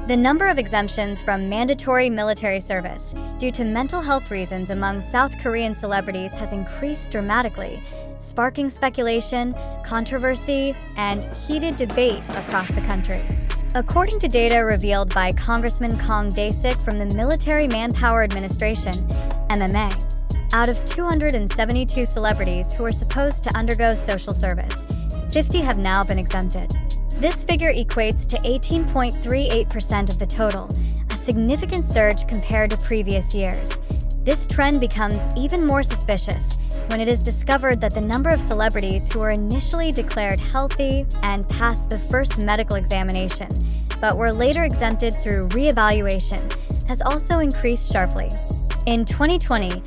The number of exemptions from mandatory military service due to mental health reasons among South Korean celebrities has increased dramatically, sparking speculation, controversy, and heated debate across the country. According to data revealed by Congressman Kang Dae-sik from the Military Manpower Administration, MMA, out of 272 celebrities who are supposed to undergo social service, 50 have now been exempted. This figure equates to 18.38% of the total, a significant surge compared to previous years. This trend becomes even more suspicious when it is discovered that the number of celebrities who were initially declared healthy and passed the first medical examination, but were later exempted through re-evaluation, has also increased sharply. In 2020,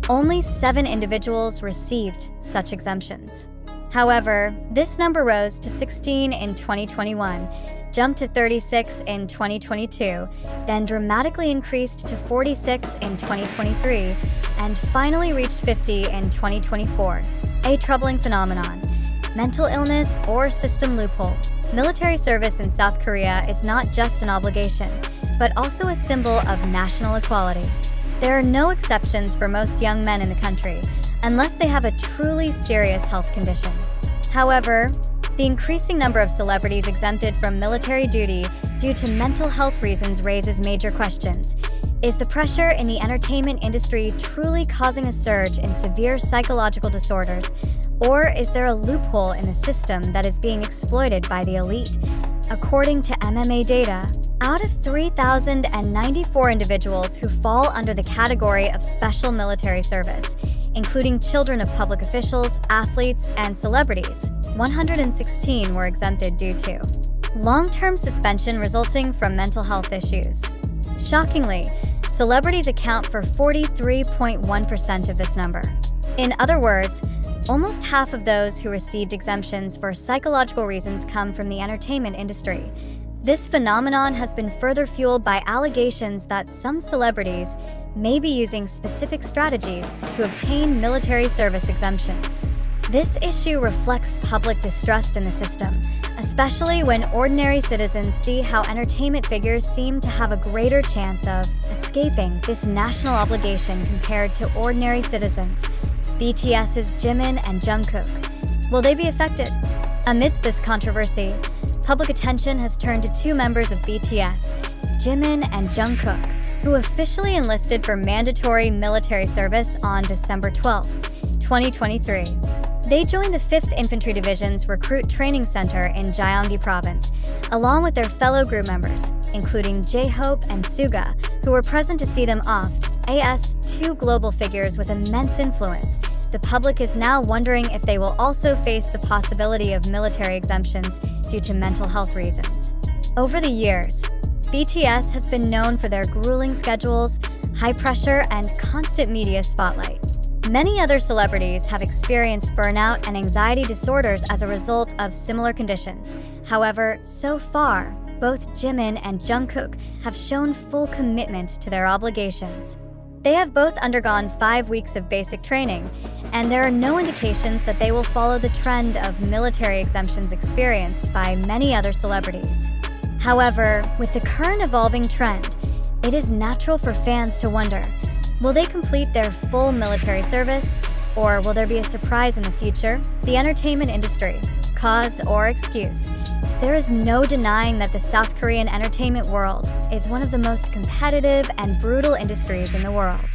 only 7 individuals received such exemptions. However, this number rose to 16 in 2021, jumped to 36 in 2022, then dramatically increased to 46 in 2023, and finally reached 50 in 2024. A troubling phenomenon. Mental illness or system loophole. Military service in South Korea is not just an obligation, but also a symbol of national equality. There are no exceptions for most young men in the country, unless they have a truly serious health condition. However, the increasing number of celebrities exempted from military duty due to mental health reasons raises major questions. Is the pressure in the entertainment industry truly causing a surge in severe psychological disorders, or is there a loophole in the system that is being exploited by the elite? According to MMA data, out of 3,094 individuals who fall under the category of special military service, including children of public officials, athletes, and celebrities, 116 were exempted due to long-term suspension resulting from mental health issues. Shockingly, celebrities account for 43.1% of this number. In other words, almost half of those who received exemptions for psychological reasons come from the entertainment industry. This phenomenon has been further fueled by allegations that some celebrities may be using specific strategies to obtain military service exemptions. This issue reflects public distrust in the system, especially when ordinary citizens see how entertainment figures seem to have a greater chance of escaping this national obligation compared to ordinary citizens. BTS's Jimin and Jungkook. Will they be affected? Amidst this controversy, public attention has turned to 2 members of BTS, Jimin and Jungkook, who officially enlisted for mandatory military service on December 12, 2023. They joined the 5th Infantry Division's Recruit Training Center in Gyeonggi Province, along with their fellow group members, including J-Hope and Suga, who were present to see them off. As 2 global figures with immense influence, the public is now wondering if they will also face the possibility of military exemptions due to mental health reasons. Over the years, BTS has been known for their grueling schedules, high pressure, and constant media spotlight. Many other celebrities have experienced burnout and anxiety disorders as a result of similar conditions. However, so far, both Jimin and Jungkook have shown full commitment to their obligations. They have both undergone 5 weeks of basic training, and there are no indications that they will follow the trend of military exemptions experienced by many other celebrities. However, with the current evolving trend, it is natural for fans to wonder, will they complete their full military service, or will there be a surprise in the future? The entertainment industry, cause or excuse. There is no denying that the South Korean entertainment world is one of the most competitive and brutal industries in the world.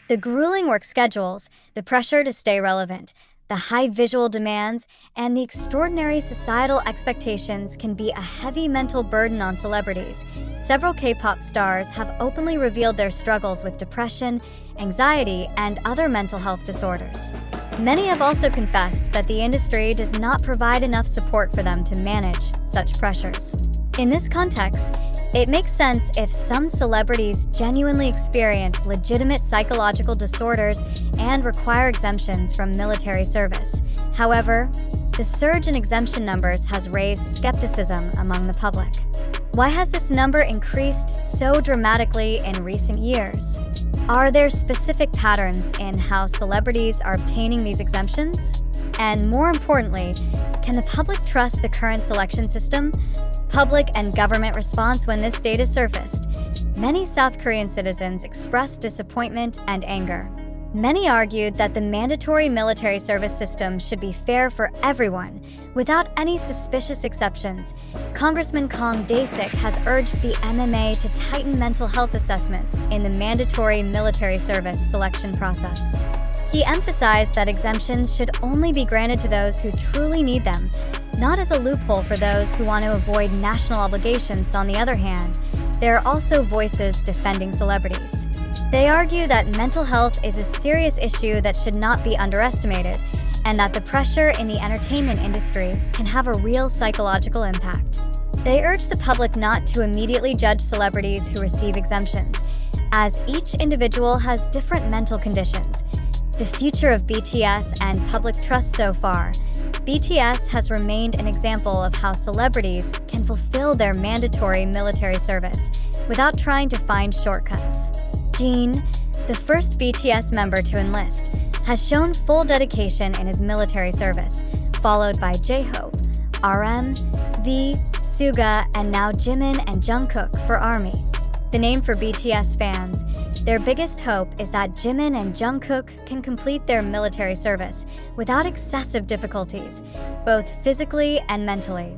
The grueling work schedules, the pressure to stay relevant, the high visual demands, and the extraordinary societal expectations can be a heavy mental burden on celebrities. Several K-pop stars have openly revealed their struggles with depression, anxiety, and other mental health disorders. Many have also confessed that the industry does not provide enough support for them to manage such pressures. In this context, it makes sense if some celebrities genuinely experience legitimate psychological disorders and require exemptions from military service. However, the surge in exemption numbers has raised skepticism among the public. Why has this number increased so dramatically in recent years? Are there specific patterns in how celebrities are obtaining these exemptions? And more importantly, can the public trust the current selection system? public and government response when this data surfaced. Many South Korean citizens expressed disappointment and anger. Many argued that the mandatory military service system should be fair for everyone, without any suspicious exceptions. Congressman Kang Dae-sik has urged the MMA to tighten mental health assessments in the mandatory military service selection process. He emphasized that exemptions should only be granted to those who truly need them, not as a loophole for those who want to avoid national obligations. On the other hand, there are also voices defending celebrities. They argue that mental health is a serious issue that should not be underestimated, and that the pressure in the entertainment industry can have a real psychological impact. They urge the public not to immediately judge celebrities who receive exemptions, as each individual has different mental conditions. The future of BTS and public trust so far. BTS has remained an example of how celebrities can fulfill their mandatory military service without trying to find shortcuts. Jimin, the first BTS member to enlist, has shown full dedication in his military service, followed by J-Hope, RM, V, Suga, and now Jimin and Jungkook for Army. The name for BTS fans, their biggest hope is that Jimin and Jungkook can complete their military service without excessive difficulties, both physically and mentally.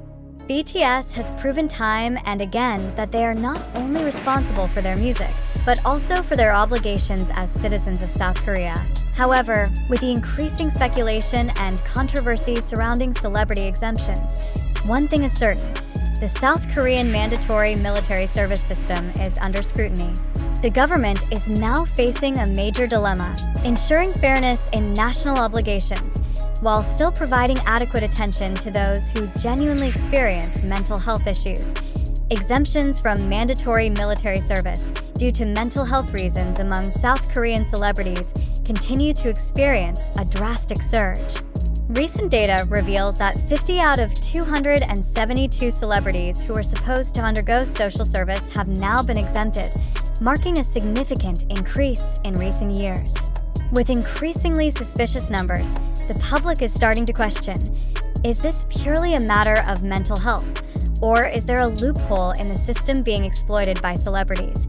BTS has proven time and again that they are not only responsible for their music, but also for their obligations as citizens of South Korea. However, with the increasing speculation and controversy surrounding celebrity exemptions, one thing is certain: the South Korean mandatory military service system is under scrutiny. The government is now facing a major dilemma, ensuring fairness in national obligations, while still providing adequate attention to those who genuinely experience mental health issues. Exemptions from mandatory military service due to mental health reasons among South Korean celebrities continue to experience a drastic surge. Recent data reveals that 50 out of 272 celebrities who were supposed to undergo social service have now been exempted, marking a significant increase in recent years. With increasingly suspicious numbers, the public is starting to question, is this purely a matter of mental health, or is there a loophole in the system being exploited by celebrities?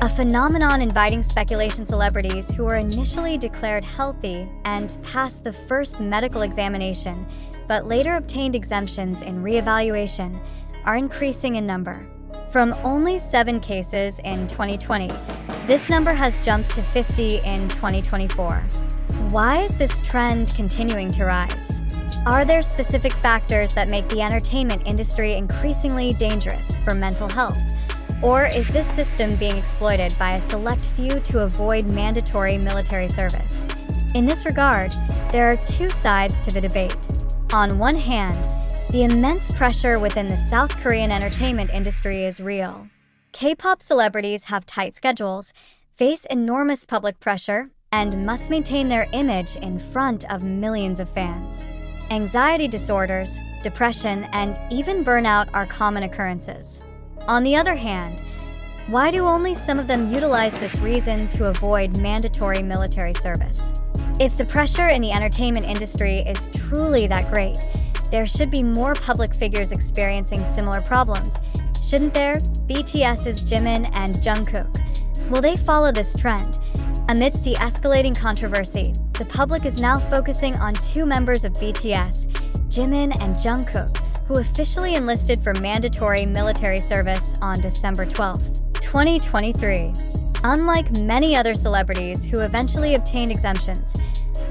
A phenomenon inviting speculation. Celebrities who were initially declared healthy and passed the first medical examination, but later obtained exemptions in reevaluation, are increasing in number. From only 7 cases in 2020, this number has jumped to 50 in 2024. Why is this trend continuing to rise? Are there specific factors that make the entertainment industry increasingly dangerous for mental health? Or is this system being exploited by a select few to avoid mandatory military service? In this regard, there are 2 sides to the debate. On one hand, the immense pressure within the South Korean entertainment industry is real. K-pop celebrities have tight schedules, face enormous public pressure, and must maintain their image in front of millions of fans. Anxiety disorders, depression, and even burnout are common occurrences. On the other hand, why do only some of them utilize this reason to avoid mandatory military service? If the pressure in the entertainment industry is truly that great, there should be more public figures experiencing similar problems, shouldn't there? BTS's Jimin and Jungkook. Will they follow this trend? Amidst the escalating controversy, the public is now focusing on 2 members of BTS, Jimin and Jungkook, who officially enlisted for mandatory military service on December 12, 2023. Unlike many other celebrities who eventually obtained exemptions,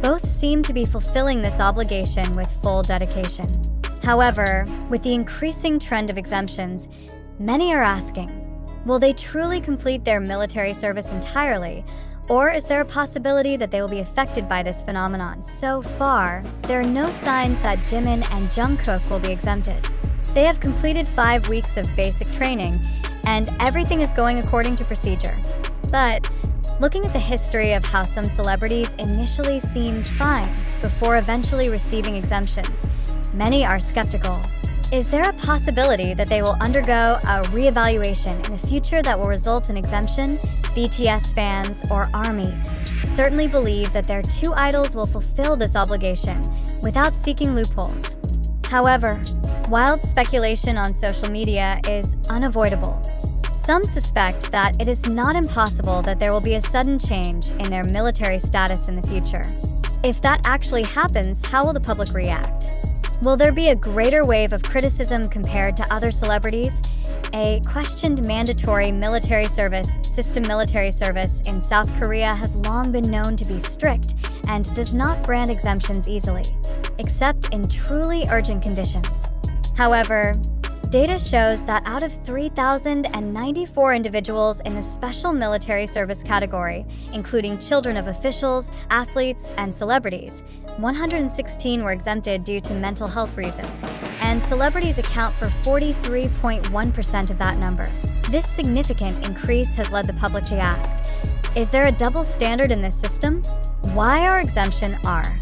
both seem to be fulfilling this obligation with full dedication. However, with the increasing trend of exemptions, many are asking, will they truly complete their military service entirely, or is there a possibility that they will be affected by this phenomenon? So far, there are no signs that Jimin and Jungkook will be exempted. They have completed 5 weeks of basic training, and everything is going according to procedure. But looking at the history of how some celebrities initially seemed fine before eventually receiving exemptions, many are skeptical. Is there a possibility that they will undergo a reevaluation in the future that will result in exemption? BTS fans or ARMY certainly believe that their 2 idols will fulfill this obligation without seeking loopholes. However, Wild speculation on social media is unavoidable. Some suspect that it is not impossible that there will be a sudden change in their military status in the future. If that actually happens, how will the public react? Will there be a greater wave of criticism compared to other celebrities? A questioned mandatory military service in South Korea has long been known to be strict and does not grant exemptions easily, except in truly urgent conditions. However, data shows that out of 3,094 individuals in the special military service category, including children of officials, athletes, and celebrities, 116 were exempted due to mental health reasons, and celebrities account for 43.1% of that number. This significant increase has led the public to ask, is there a double standard in this system? Why are exemptions are